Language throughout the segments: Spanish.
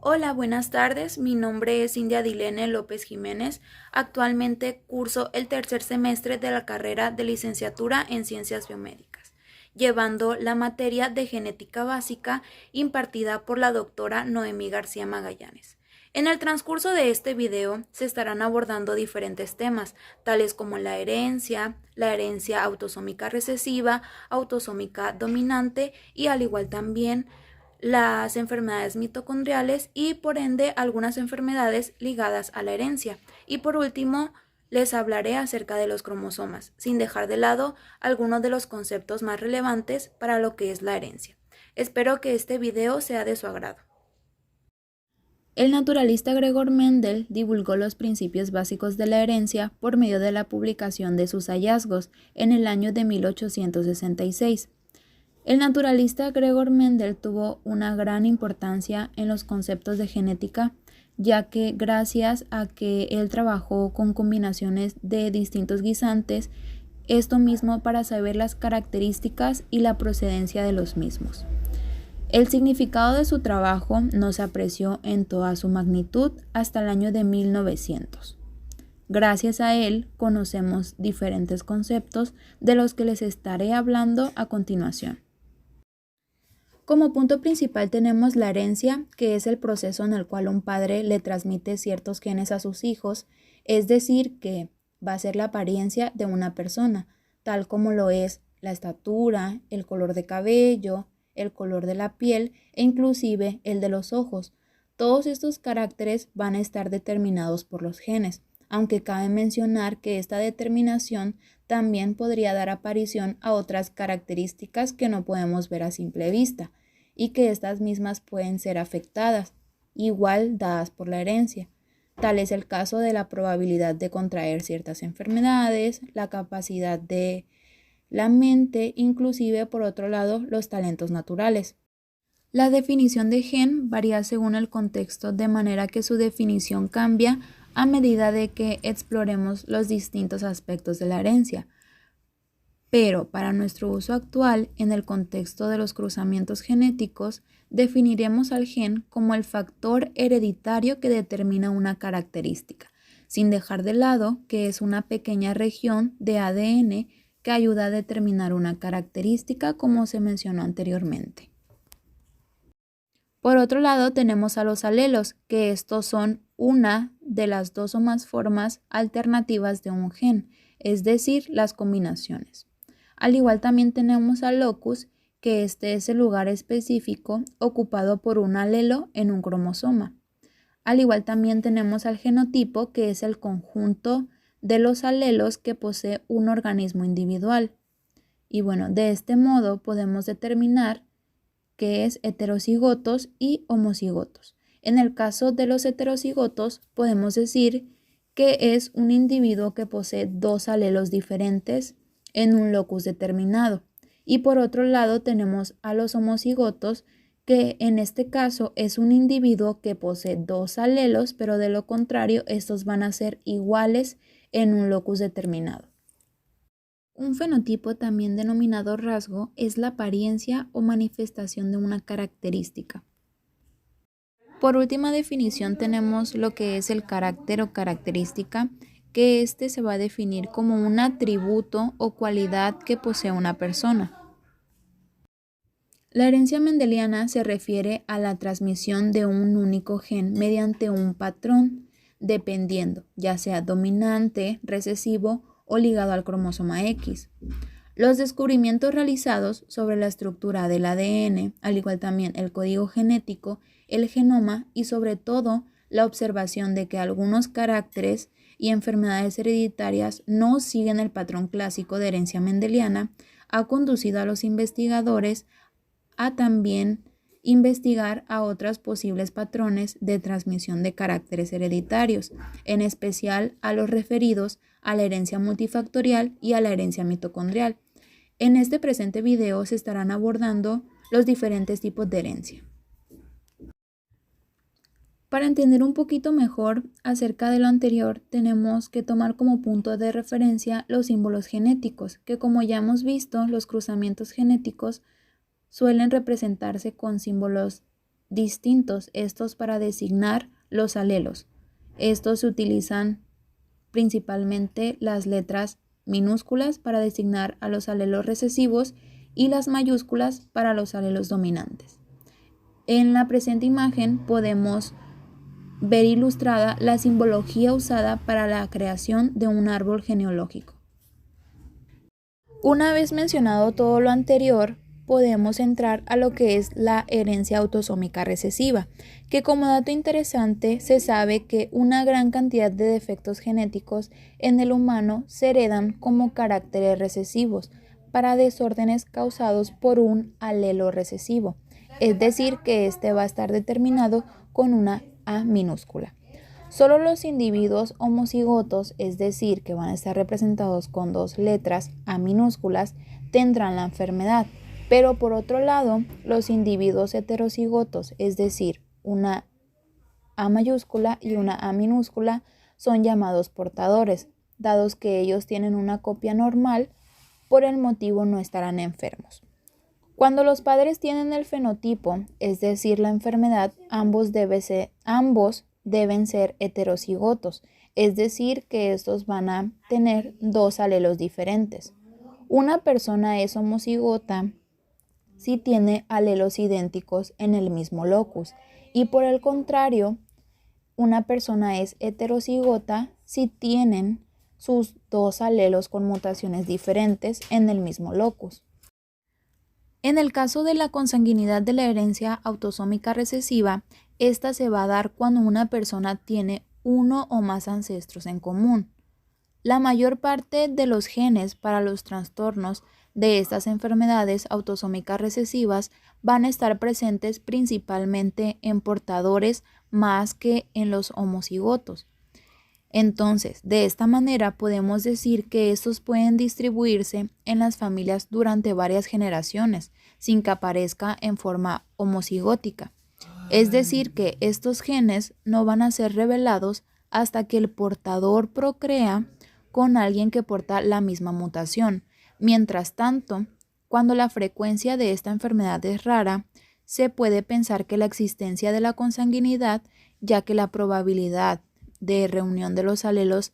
Hola, buenas tardes. Mi nombre es India Dilene López Jiménez. Actualmente curso el tercer semestre de la carrera de licenciatura en Ciencias Biomédicas, llevando la materia de genética básica impartida por la doctora Noemí García Magallanes. En el transcurso de este video se estarán abordando diferentes temas, tales como la herencia autosómica recesiva, autosómica dominante y al igual también las enfermedades mitocondriales y por ende algunas enfermedades ligadas a la herencia. Y por último, les hablaré acerca de los cromosomas, sin dejar de lado algunos de los conceptos más relevantes para lo que es la herencia. Espero que este video sea de su agrado. El naturalista Gregor Mendel divulgó los principios básicos de la herencia por medio de la publicación de sus hallazgos en el año de 1866. El naturalista Gregor Mendel tuvo una gran importancia en los conceptos de genética, ya que gracias a que él trabajó con combinaciones de distintos guisantes, esto mismo para saber las características y la procedencia de los mismos. El significado de su trabajo no se apreció en toda su magnitud hasta el año de 1900. Gracias a él conocemos diferentes conceptos de los que les estaré hablando a continuación. Como punto principal tenemos la herencia, que es el proceso en el cual un padre le transmite ciertos genes a sus hijos, es decir, que va a ser la apariencia de una persona, tal como lo es la estatura, el color de cabello, el color de la piel e inclusive el de los ojos. Todos estos caracteres van a estar determinados por los genes, aunque cabe mencionar que esta determinación también podría dar aparición a otras características que no podemos ver a simple vista y que estas mismas pueden ser afectadas, igual dadas por la herencia. Tal es el caso de la probabilidad de contraer ciertas enfermedades, la capacidad de la mente, inclusive por otro lado los talentos naturales. La definición de gen varía según el contexto, de manera que su definición cambia a medida de que exploremos los distintos aspectos de la herencia. Pero para nuestro uso actual, en el contexto de los cruzamientos genéticos, definiremos al gen como el factor hereditario que determina una característica, sin dejar de lado que es una pequeña región de ADN que ayuda a determinar una característica, como se mencionó anteriormente. Por otro lado, tenemos a los alelos, que estos son una de las dos o más formas alternativas de un gen, es decir, las combinaciones. Al igual también tenemos al locus, que este es el lugar específico ocupado por un alelo en un cromosoma. Al igual también tenemos al genotipo, que es el conjunto de los alelos que posee un organismo individual. Y bueno, de este modo podemos determinar que es heterocigotos y homocigotos. En el caso de los heterocigotos, podemos decir que es un individuo que posee dos alelos diferentes en un locus determinado. Y por otro lado tenemos a los homocigotos, que en este caso es un individuo que posee dos alelos, pero de lo contrario, estos van a ser iguales en un locus determinado. Un fenotipo, también denominado rasgo, es la apariencia o manifestación de una característica. Por última definición tenemos lo que es el carácter o característica, que este se va a definir como un atributo o cualidad que posee una persona. La herencia mendeliana se refiere a la transmisión de un único gen mediante un patrón, dependiendo, ya sea dominante, recesivo o ligado al cromosoma X. Los descubrimientos realizados sobre la estructura del ADN, al igual también el código genético, el genoma y sobre todo la observación de que algunos caracteres y enfermedades hereditarias no siguen el patrón clásico de herencia mendeliana, ha conducido a los investigadores a también investigar a otros posibles patrones de transmisión de caracteres hereditarios, en especial a los referidos a la herencia multifactorial y a la herencia mitocondrial. En este presente video se estarán abordando los diferentes tipos de herencia. Para entender un poquito mejor acerca de lo anterior, tenemos que tomar como punto de referencia los símbolos genéticos, que como ya hemos visto, los cruzamientos genéticos suelen representarse con símbolos distintos estos para designar los alelos. Estos se utilizan principalmente las letras minúsculas para designar a los alelos recesivos y las mayúsculas para los alelos dominantes. En la presente imagen podemos ver ilustrada la simbología usada para la creación de un árbol genealógico. Una vez mencionado todo lo anterior, podemos entrar a lo que es la herencia autosómica recesiva, que como dato interesante se sabe que una gran cantidad de defectos genéticos en el humano se heredan como caracteres recesivos para desórdenes causados por un alelo recesivo, es decir, que este va a estar determinado con una A minúscula. Solo los individuos homocigotos, es decir, que van a estar representados con dos letras A minúsculas, tendrán la enfermedad. Pero por otro lado, los individuos heterocigotos, es decir, una A mayúscula y una A minúscula, son llamados portadores, dados que ellos tienen una copia normal, por el motivo no estarán enfermos. Cuando los padres tienen el fenotipo, es decir, la enfermedad, ambos deben ser heterocigotos, es decir, que estos van a tener dos alelos diferentes. Una persona es homocigota si tiene alelos idénticos en el mismo locus, y por el contrario, una persona es heterocigota si tienen sus dos alelos con mutaciones diferentes en el mismo locus. En el caso de la consanguinidad de la herencia autosómica recesiva, esta se va a dar cuando una persona tiene uno o más ancestros en común. La mayor parte de los genes para los trastornos de estas enfermedades autosómicas recesivas van a estar presentes principalmente en portadores más que en los homocigotos. Entonces, de esta manera podemos decir que estos pueden distribuirse en las familias durante varias generaciones, sin que aparezca en forma homocigótica. Es decir, que estos genes no van a ser revelados hasta que el portador procrea con alguien que porta la misma mutación. Mientras tanto, cuando la frecuencia de esta enfermedad es rara, se puede pensar que la existencia de la consanguinidad, ya que la probabilidad de reunión de los alelos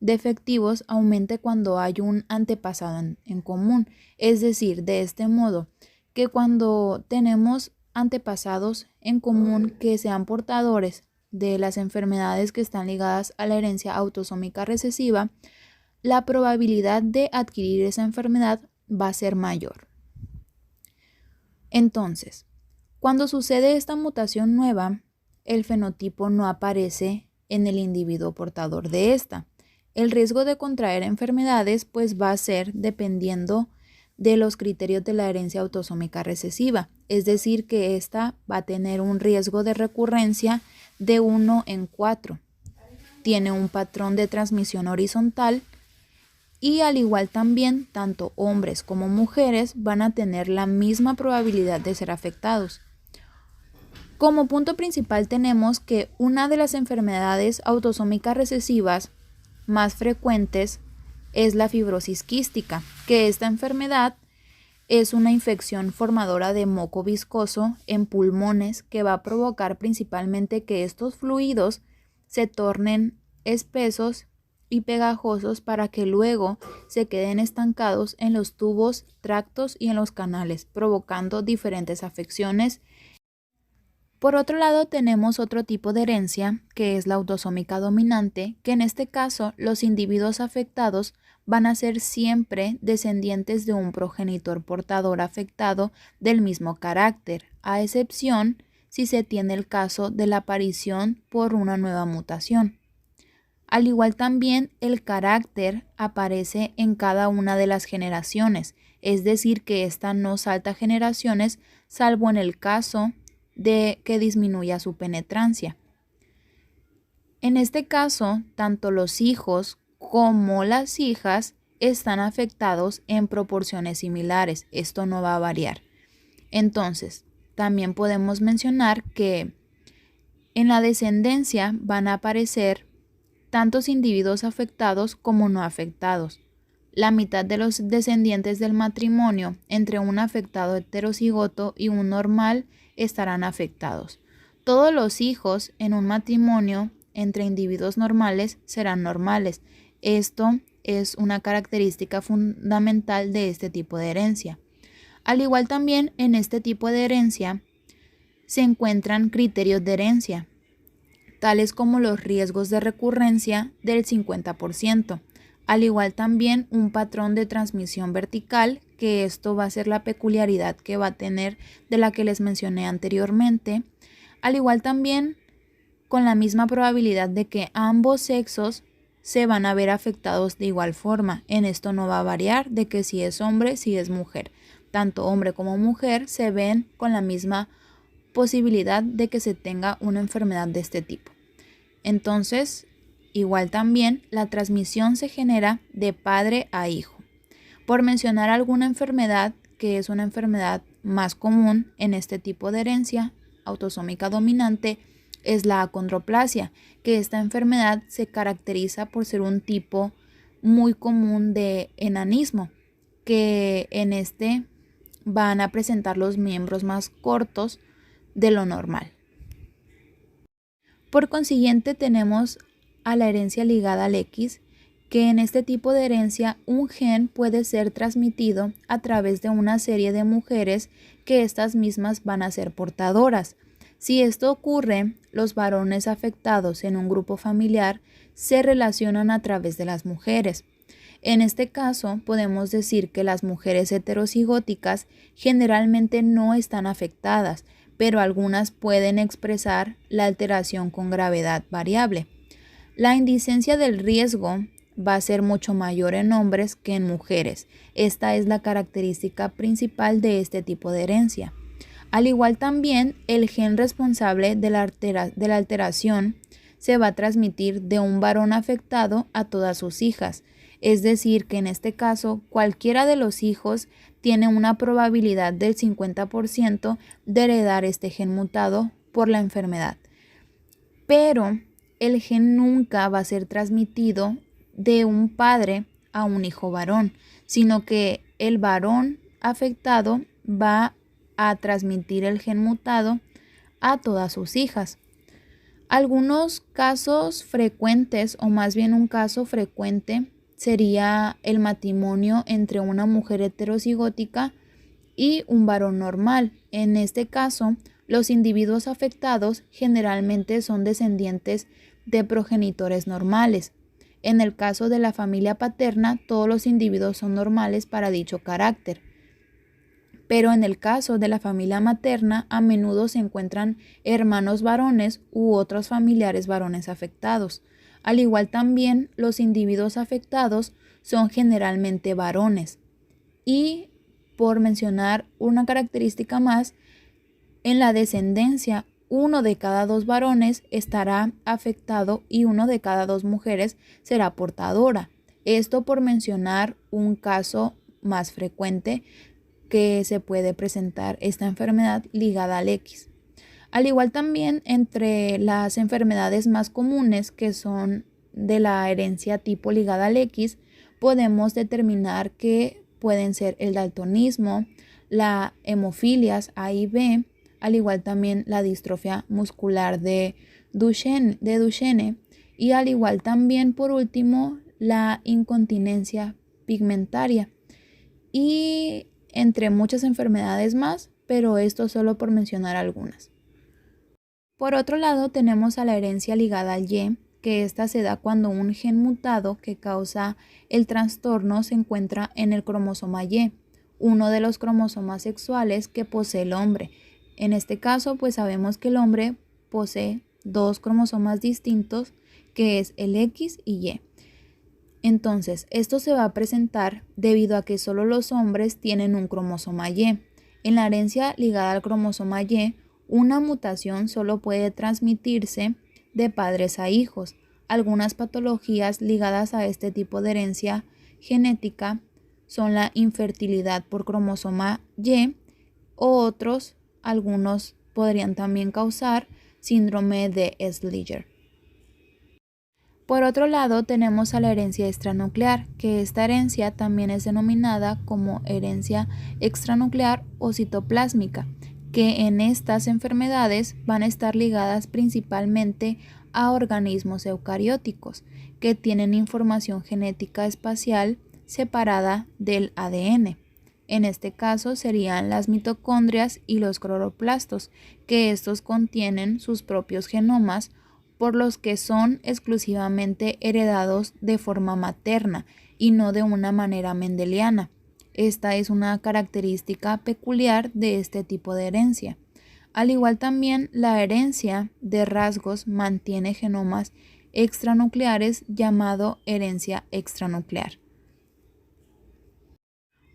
defectivos aumente cuando hay un antepasado en común. Es decir, de este modo, que cuando tenemos antepasados en común que sean portadores de las enfermedades que están ligadas a la herencia autosómica recesiva, la probabilidad de adquirir esa enfermedad va a ser mayor. Entonces, cuando sucede esta mutación nueva, el fenotipo no aparece en el individuo portador de esta. El riesgo de contraer enfermedades pues va a ser dependiendo de los criterios de la herencia autosómica recesiva, es decir, que esta va a tener un riesgo de recurrencia de 1 en 4. Tiene un patrón de transmisión horizontal y al igual también tanto hombres como mujeres van a tener la misma probabilidad de ser afectados. Como punto principal tenemos que una de las enfermedades autosómicas recesivas más frecuentes es la fibrosis quística, que esta enfermedad es una infección formadora de moco viscoso en pulmones que va a provocar principalmente que estos fluidos se tornen espesos y pegajosos para que luego se queden estancados en los tubos, tractos y en los canales, provocando diferentes afecciones. Por otro lado, tenemos otro tipo de herencia, que es la autosómica dominante, que en este caso los individuos afectados van a ser siempre descendientes de un progenitor portador afectado del mismo carácter, a excepción si se tiene el caso de la aparición por una nueva mutación. Al igual también el carácter aparece en cada una de las generaciones, es decir, que esta no salta generaciones, salvo en el caso de que disminuya su penetrancia. En este caso, tanto los hijos como las hijas están afectados en proporciones similares. Esto no va a variar. Entonces, también podemos mencionar que en la descendencia van a aparecer tantos individuos afectados como no afectados. La mitad de los descendientes del matrimonio entre un afectado heterocigoto y un normal estarán afectados. Todos los hijos en un matrimonio entre individuos normales serán normales. Esto es una característica fundamental de este tipo de herencia. Al igual también en este tipo de herencia se encuentran criterios de herencia, tales como los riesgos de recurrencia del 50%, al igual también un patrón de transmisión vertical, que esto va a ser la peculiaridad que va a tener de la que les mencioné anteriormente, al igual también con la misma probabilidad de que ambos sexos se van a ver afectados de igual forma. En esto no va a variar de que si es hombre, si es mujer. Tanto hombre como mujer se ven con la misma posibilidad de que se tenga una enfermedad de este tipo. Entonces, igual también la transmisión se genera de padre a hijo. Por mencionar alguna enfermedad que es una enfermedad más común en este tipo de herencia autosómica dominante, es la acondroplasia, que esta enfermedad se caracteriza por ser un tipo muy común de enanismo, que en este van a presentar los miembros más cortos de lo normal. Por consiguiente, tenemos a la herencia ligada al X, que en este tipo de herencia un gen puede ser transmitido a través de una serie de mujeres que estas mismas van a ser portadoras. Si esto ocurre, los varones afectados en un grupo familiar se relacionan a través de las mujeres. En este caso, podemos decir que las mujeres heterocigóticas generalmente no están afectadas, pero algunas pueden expresar la alteración con gravedad variable. La indicencia del riesgo va a ser mucho mayor en hombres que en mujeres. Esta es la característica principal de este tipo de herencia. Al igual también, el gen responsable de la alteración se va a transmitir de un varón afectado a todas sus hijas. Es decir, que en este caso, cualquiera de los hijos tiene una probabilidad del 50% de heredar este gen mutado por la enfermedad. Pero el gen nunca va a ser transmitido de un padre a un hijo varón, sino que el varón afectado va a transmitir el gen mutado a todas sus hijas. Algunos casos frecuentes, o más bien un caso frecuente, sería el matrimonio entre una mujer heterocigótica y un varón normal. En este caso, los individuos afectados generalmente son descendientes de progenitores normales. En el caso de la familia paterna, todos los individuos son normales para dicho carácter. Pero en el caso de la familia materna, a menudo se encuentran hermanos varones u otros familiares varones afectados. Al igual también, los individuos afectados son generalmente varones. Y, por mencionar una característica más, en la descendencia, 1 de cada 2 varones estará afectado y 1 de cada 2 mujeres será portadora. Esto por mencionar un caso más frecuente que se puede presentar esta enfermedad ligada al X. Al igual también entre las enfermedades más comunes que son de la herencia tipo ligada al X, podemos determinar que pueden ser el daltonismo, la hemofilias A y B, al igual también la distrofia muscular de Duchenne y al igual también por último la incontinencia pigmentaria y entre muchas enfermedades más, pero esto solo por mencionar algunas. Por otro lado, tenemos a la herencia ligada al Y, que esta se da cuando un gen mutado que causa el trastorno se encuentra en el cromosoma Y, uno de los cromosomas sexuales que posee el hombre. En este caso, pues sabemos que el hombre posee 2 cromosomas distintos, que es el X y Y. Entonces, esto se va a presentar debido a que solo los hombres tienen un cromosoma Y. En la herencia ligada al cromosoma Y, una mutación solo puede transmitirse de padres a hijos. Algunas patologías ligadas a este tipo de herencia genética son la infertilidad por cromosoma Y o algunos podrían también causar síndrome de Schleyer. Por otro lado, tenemos a la herencia extranuclear, que esta herencia también es denominada como herencia extranuclear o citoplásmica, que en estas enfermedades van a estar ligadas principalmente a organismos eucarióticos que tienen información genética espacial separada del ADN. En este caso serían las mitocondrias y los cloroplastos, que estos contienen sus propios genomas, por los que son exclusivamente heredados de forma materna y no de una manera mendeliana. Esta es una característica peculiar de este tipo de herencia. Al igual también la herencia de rasgos mantiene genomas extranucleares llamado herencia extranuclear.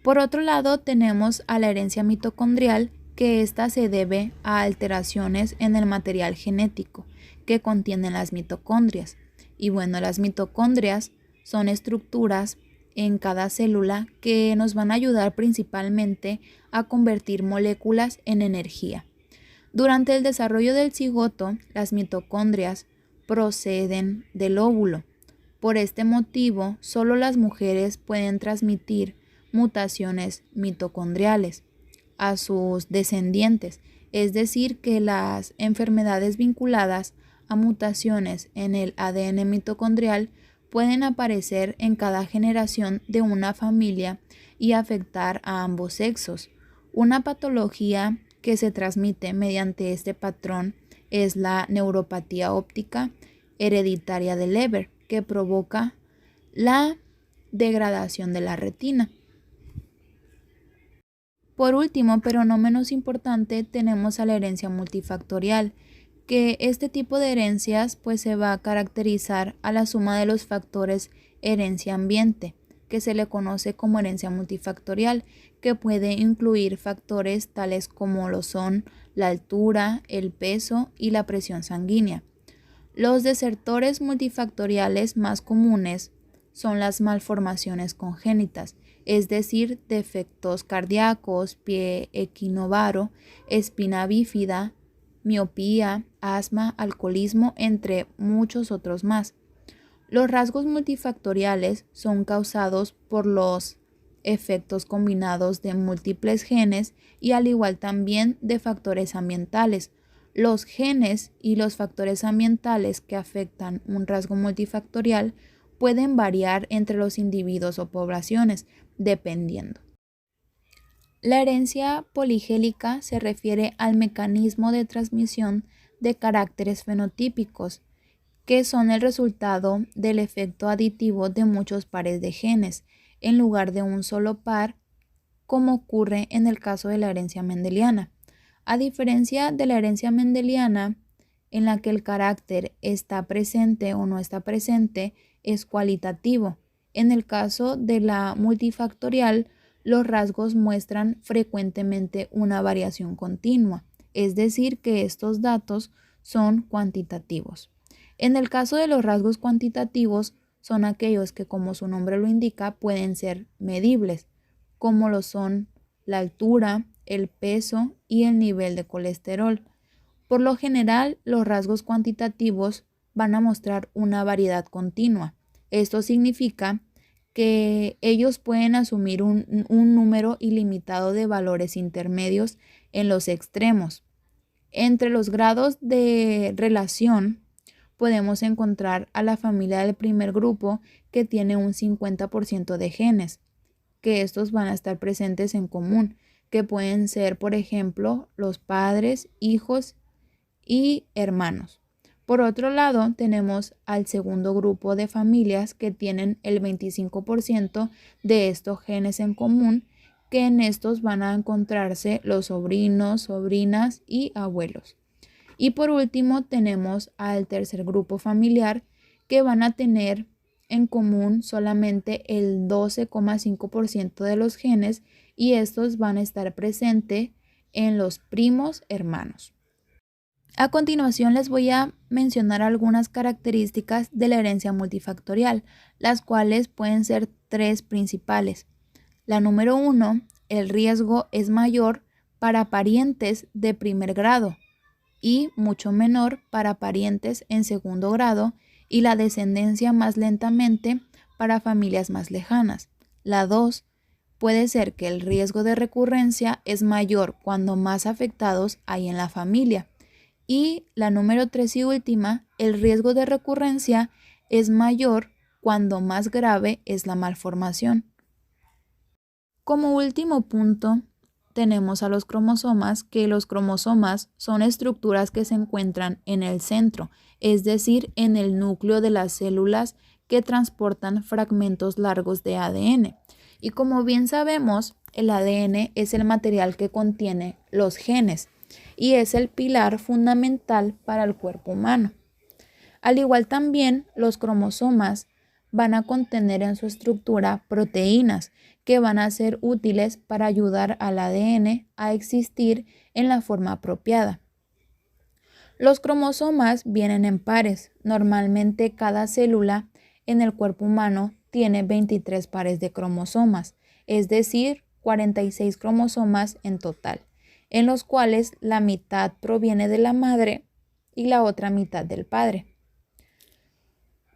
Por otro lado tenemos a la herencia mitocondrial, que ésta se debe a alteraciones en el material genético que contienen las mitocondrias. Y bueno, las mitocondrias son estructuras en cada célula que nos van a ayudar principalmente a convertir moléculas en energía. Durante el desarrollo del cigoto, las mitocondrias proceden del óvulo. Por este motivo, solo las mujeres pueden transmitir mutaciones mitocondriales a sus descendientes, es decir, que las enfermedades vinculadas a mutaciones en el ADN mitocondrial pueden aparecer en cada generación de una familia y afectar a ambos sexos. Una patología que se transmite mediante este patrón es la neuropatía óptica hereditaria de Leber, que provoca la degradación de la retina. Por último, pero no menos importante, tenemos a la herencia multifactorial, que este tipo de herencias pues se va a caracterizar a la suma de los factores herencia-ambiente, que se le conoce como herencia multifactorial, que puede incluir factores tales como lo son la altura, el peso y la presión sanguínea. Los desertores multifactoriales más comunes son las malformaciones congénitas, es decir, defectos cardíacos, pie equinovaro, espina bífida, miopía, asma, alcoholismo, entre muchos otros más. Los rasgos multifactoriales son causados por los efectos combinados de múltiples genes y al igual también de factores ambientales. Los genes y los factores ambientales que afectan un rasgo multifactorial pueden variar entre los individuos o poblaciones, dependiendo. La herencia poligélica se refiere al mecanismo de transmisión de caracteres fenotípicos, que son el resultado del efecto aditivo de muchos pares de genes, en lugar de un solo par, como ocurre en el caso de la herencia mendeliana. A diferencia de la herencia mendeliana, en la que el carácter está presente o no está presente, es cualitativo. En el caso de la multifactorial, los rasgos muestran frecuentemente una variación continua, es decir, que estos datos son cuantitativos. En el caso de los rasgos cuantitativos, son aquellos que, como su nombre lo indica, pueden ser medibles, como lo son la altura, el peso y el nivel de colesterol. Por lo general, los rasgos cuantitativos van a mostrar una variedad continua. Esto significa que ellos pueden asumir un número ilimitado de valores intermedios en los extremos. Entre los grados de relación podemos encontrar a la familia del primer grupo, que tiene un 50% de genes, que estos van a estar presentes en común, que pueden ser, por ejemplo, los padres, hijos y hermanos. Por otro lado, tenemos al segundo grupo de familias, que tienen el 25% de estos genes en común, que en estos van a encontrarse los sobrinos, sobrinas y abuelos. Y por último, tenemos al tercer grupo familiar, que van a tener en común solamente el 12,5% de los genes, y estos van a estar presentes en los primos hermanos. A continuación les voy a mencionar algunas características de la herencia multifactorial, las cuales pueden ser tres principales. La número 1, el riesgo es mayor para parientes de primer grado y mucho menor para parientes en segundo grado, y la descendencia más lentamente para familias más lejanas. La 2, puede ser que el riesgo de recurrencia es mayor cuando más afectados hay en la familia. Y la número 3 y última, el riesgo de recurrencia es mayor cuando más grave es la malformación. Como último punto, tenemos a los cromosomas, que los cromosomas son estructuras que se encuentran en el centro, es decir, en el núcleo de las células que transportan fragmentos largos de ADN. Y como bien sabemos, el ADN es el material que contiene los genes y es el pilar fundamental para el cuerpo humano. Al igual también, los cromosomas van a contener en su estructura proteínas que van a ser útiles para ayudar al ADN a existir en la forma apropiada. Los cromosomas vienen en pares. Normalmente cada célula en el cuerpo humano tiene 23 pares de cromosomas, es decir, 46 cromosomas en total, en los cuales la mitad proviene de la madre y la otra mitad del padre.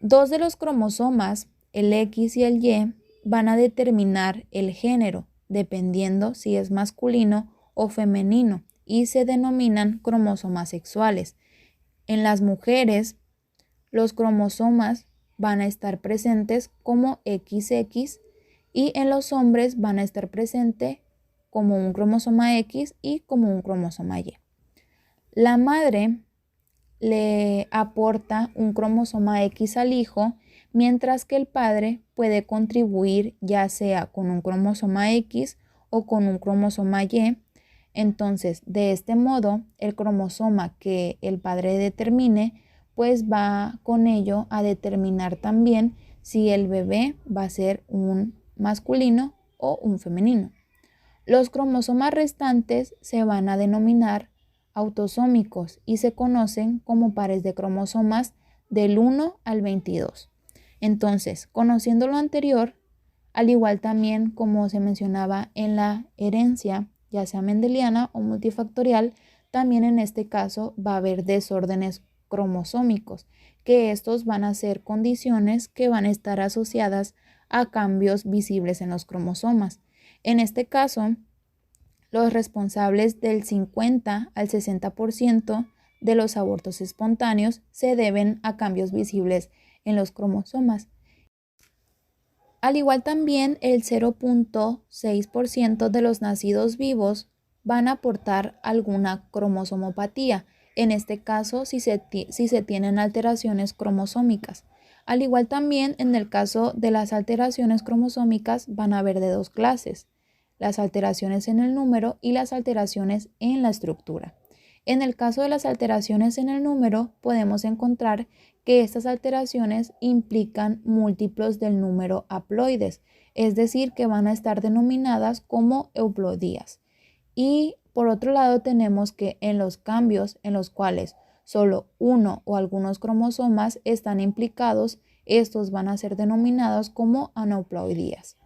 Dos de los cromosomas, el X y el Y, van a determinar el género, dependiendo si es masculino o femenino, y se denominan cromosomas sexuales. En las mujeres, los cromosomas van a estar presentes como XX y en los hombres van a estar presentes como un cromosoma X y como un cromosoma Y. La madre le aporta un cromosoma X al hijo, mientras que el padre puede contribuir ya sea con un cromosoma X o con un cromosoma Y. Entonces, de este modo, el cromosoma que el padre determine, pues va con ello a determinar también si el bebé va a ser un masculino o un femenino. Los cromosomas restantes se van a denominar autosómicos y se conocen como pares de cromosomas del 1 al 22. Entonces, conociendo lo anterior, al igual también como se mencionaba en la herencia, ya sea mendeliana o multifactorial, también en este caso va a haber desórdenes cromosómicos, que estos van a ser condiciones que van a estar asociadas a cambios visibles en los cromosomas. En este caso, los responsables del 50 al 60% de los abortos espontáneos se deben a cambios visibles en los cromosomas. Al igual también el 0.6% de los nacidos vivos van a aportar alguna cromosomopatía, en este caso si se tienen alteraciones cromosómicas. Al igual también en el caso de las alteraciones cromosómicas van a haber de dos clases: las alteraciones en el número y las alteraciones en la estructura. En el caso de las alteraciones en el número, podemos encontrar que estas alteraciones implican múltiplos del número haploides, es decir, que van a estar denominadas como euploidías. Y por otro lado tenemos que en los cambios en los cuales solo uno o algunos cromosomas están implicados, estos van a ser denominados como aneuploidías.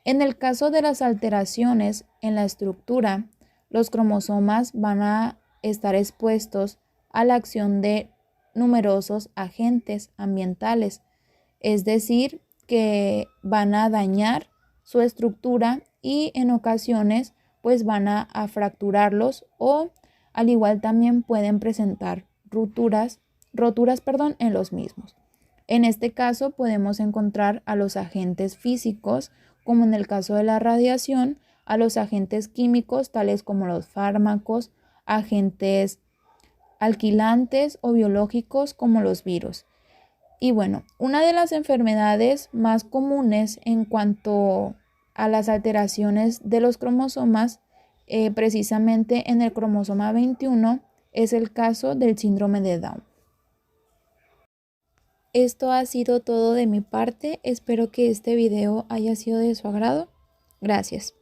En el caso de las alteraciones en la estructura, los cromosomas van a estar expuestos a la acción de numerosos agentes ambientales, es decir, que van a dañar su estructura y en ocasiones pues van a fracturarlos o al igual también pueden presentar roturas en los mismos. En este caso podemos encontrar a los agentes físicos, como en el caso de la radiación, a los agentes químicos tales como los fármacos, agentes alquilantes o biológicos como los virus. Y bueno, una de las enfermedades más comunes en cuanto a las alteraciones de los cromosomas, precisamente en el cromosoma 21, es el caso del síndrome de Down. Esto ha sido todo de mi parte. Espero que este video haya sido de su agrado. Gracias.